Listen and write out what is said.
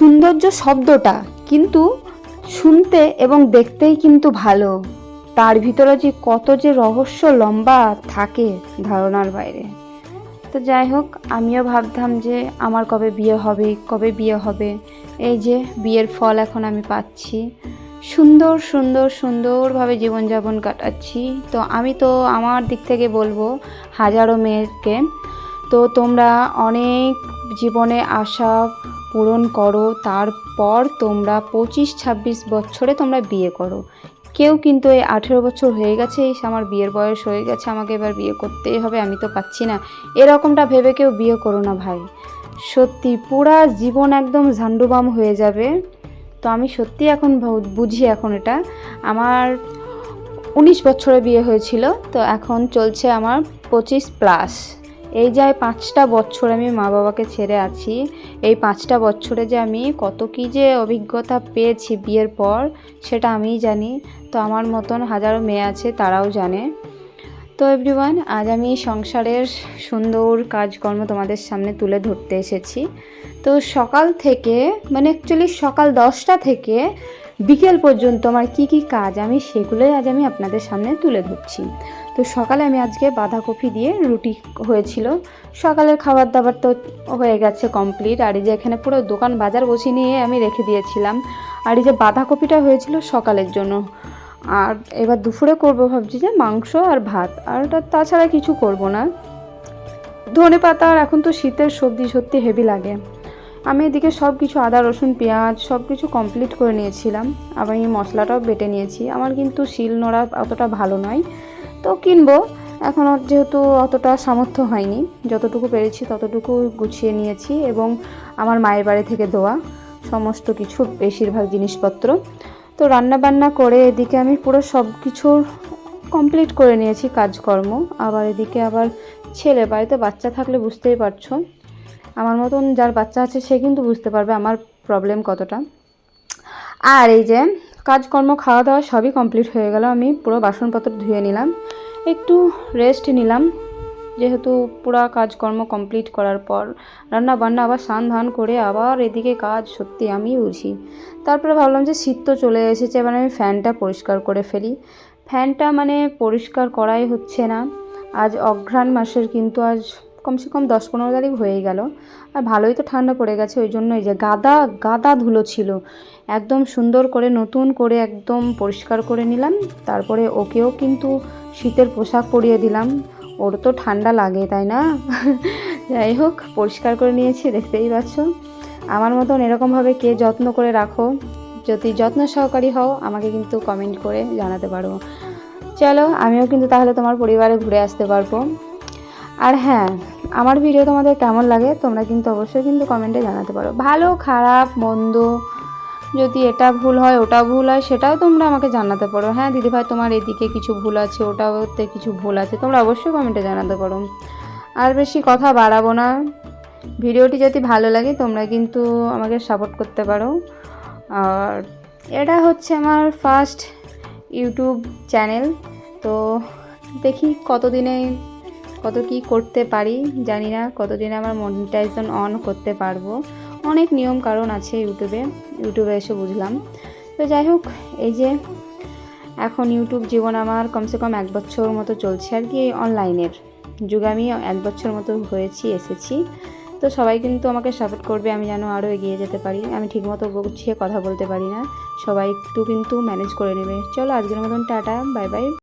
সৌন্দর্য শব্দটা কিন্তু শুনতে এবং দেখতেই কিন্তু ভালো, তার ভিতরে যে কত যে রহস্য লম্বা থাকে ধারণার বাইরে। তো যাই হোক, আমিও ভাবতাম যে আমার কবে বিয়ে হবে, কবে বিয়ে হবে। এই যে বিয়ের ফল এখন আমি পাচ্ছি, সুন্দর সুন্দর সুন্দরভাবে জীবনযাপন কাটাচ্ছি। তো আমি তো আমার দিক থেকে বলবো হাজারো মেয়েকে, তো তোমরা অনেক জীবনে আশা পূরণ করো, তারপর তোমরা 25-26 বছরে তোমরা বিয়ে করো। কেউ কিন্তু এই 18 বছর হয়ে গেছে, এই আমার বিয়ের বয়স হয়ে গেছে, আমাকে এবার বিয়ে করতেই হবে, আমি তো পাচ্ছি না, এরকমটা ভেবে কেউ বিয়ে করো না ভাই। সত্যি পুরা জীবন একদম ঝান্ডুবাম হয়ে যাবে। তো আমি সত্যি এখন বুঝি, এখন এটা আমার 19 বছরে বিয়ে হয়েছিল, তো এখন চলছে আমার 25+। এই যে 5টা বছর আমি মা বাবাকে ছেড়ে আছি, এই 5টা বছরে যে আমি কত কী যে অভিজ্ঞতা পেয়েছি বিয়ের পর, সেটা আমিই জানি। তো আমার মতন হাজারো মেয়ে আছে, তারাও জানে। তো এভরিওয়ান, আজ আমি সংসারের সুন্দর কাজকর্ম তোমাদের সামনে তুলে ধরতে এসেছি। তো সকাল থেকে, মানে অ্যাকচুয়ালি সকাল 10টা থেকে বিকেল পর্যন্ত আমার কী কী কাজ, আমি সেগুলোই আজ আমি আপনাদের সামনে তুলে ধরছি। তো সকালে আমি আজকে বাঁধাকপি দিয়ে রুটি হয়েছিল, সকালের খাবার দাবার তো হয়ে গেছে কমপ্লিট। আর এই যে এখানে পুরো দোকান বাজার বসিয়ে নিয়ে আমি রেখে দিয়েছিলাম। আর এই যে বাঁধাকপিটা হয়েছিল সকালের জন্য। আর এবার দুপুরে করব ভাবছি যে মাংস আর ভাত, আর তাছাড়া কিছু করব না। ধনে পাতা, আর এখন তো শীতের সবজি সত্যি হেভি লাগে। আমি এদিকে সব কিছু আদা রসুন পেঁয়াজ সব কিছু কমপ্লিট করে নিয়েছিলাম, আবার এই মশলাটাও বেটে নিয়েছি। আমার কিন্তু শিল নোড়া অতটা ভালো নয়, তো কিনবো। এখনও যেহেতু অতটা সামর্থ্য হয়নি, যতটুকু পেরেছি ততটুকু গুছিয়ে নিয়েছি। এবং আমার মায়ের বাড়ি থেকে দেওয়া সমস্ত কিছু, বেশিরভাগ জিনিসপত্র। তো রান্না বান্না করে এদিকে আমি পুরো সব কিছু কমপ্লিট করে নিয়েছি কাজকর্ম। আবার এদিকে আবার ছেলে, বাড়িতে বাচ্চা থাকলে বুঝতেই পারছো, আমার মতন যার বাচ্চা আছে সে কিন্তু বুঝতে পারবে আমার প্রবলেম কতটা। আর এই যে কাজকর্ম খাওয়া দাওয়া সবই কমপ্লিট হয়ে গেল, আমি পুরো বাসনপত্র ধুয়ে নিলাম, একটু রেস্ট নিলাম, যেহেতু পুরো কাজকর্ম কমপ্লিট করার পর রান্না বান্না আবার স্নান ধান করে আবার এদিকে কাজ, সত্যি আমি বুঝি। তারপরে ভাবলাম যে শীত তো চলে এসেছে, এবার আমি ফ্যানটা পরিষ্কার করে ফেলি। ফ্যানটা মানে পরিষ্কার করাই হচ্ছে না। আজ অঘ্রাণ মাসের কিন্তু আজ কমসে কম 10-15 তারিখ হয়ে গেল, আর ভালোই তো ঠান্ডা পড়ে গেছে। ওই জন্য এই যে গাদা গাদা ধুলো ছিল, একদম সুন্দর করে নতুন করে একদম পরিষ্কার করে নিলাম। তারপরে ওকেও কিন্তু শীতের পোশাক পরিয়ে দিলাম, ওর তো ঠান্ডা লাগে তাই না। যাই হোক, পরিষ্কার করে নিয়েছি, দেখতেই পাচ্ছ। আমার মতন এরকমভাবে কে যত্ন করে রাখো, যদি যত্ন সহকারী হও আমাকে কিন্তু কমেন্ট করে জানাতে পারো। চলো, আমিও কিন্তু তাহলে তোমার পরিবারে ঘুরে আসতে পারবো। আর হ্যাঁ, আমার ভিডিও তোমাদের কেমন লাগে তোমরা কিন্তু অবশ্যই কিন্তু কমেন্টে জানাতে পারো। ভালো খারাপ মন্দ, যদি এটা ভুল হয় ওটা ভুল হয় সেটাও তোমরা আমাকে জানাতে পারো। হ্যাঁ দিদিভাই, তোমার এদিকে কিছু ভুল আছে, ওটাতে কিছু ভুল আছে, তোমরা অবশ্যই কমেন্টে জানাতে পারো। আর বেশি কথা বাড়াবো না, ভিডিওটি যদি ভালো লাগে তোমরা কিন্তু আমাকে সাপোর্ট করতে পারো। আর এটা হচ্ছে আমার ফার্স্ট ইউটিউব চ্যানেল, তো দেখি কতদিনে কত কি করতে পারি, জানি না কতদিনে আমার মনিটাইজেশন অন করতে পারবো। অনেক নিয়ম কারণ আছে ইউটিউবে এসে বুঝলাম। তো যাই হোক, এই যে এখন ইউটিউব জীবন আমার কমসে কম 1 বছর মতো চলছে আর কি। অনলাইনের যুগে আমি 1 বছর মতো এসেছি। তো সবাই কিন্তু আমাকে সাপোর্ট করবে, আমি যেন আরও এগিয়ে যেতে পারি। আমি ঠিকমতো গুছিয়ে কথা বলতে পারি না, সবাই একটু কিন্তু ম্যানেজ করে নেবে। চলো, আজকের মতন টাটা, বাই বাই।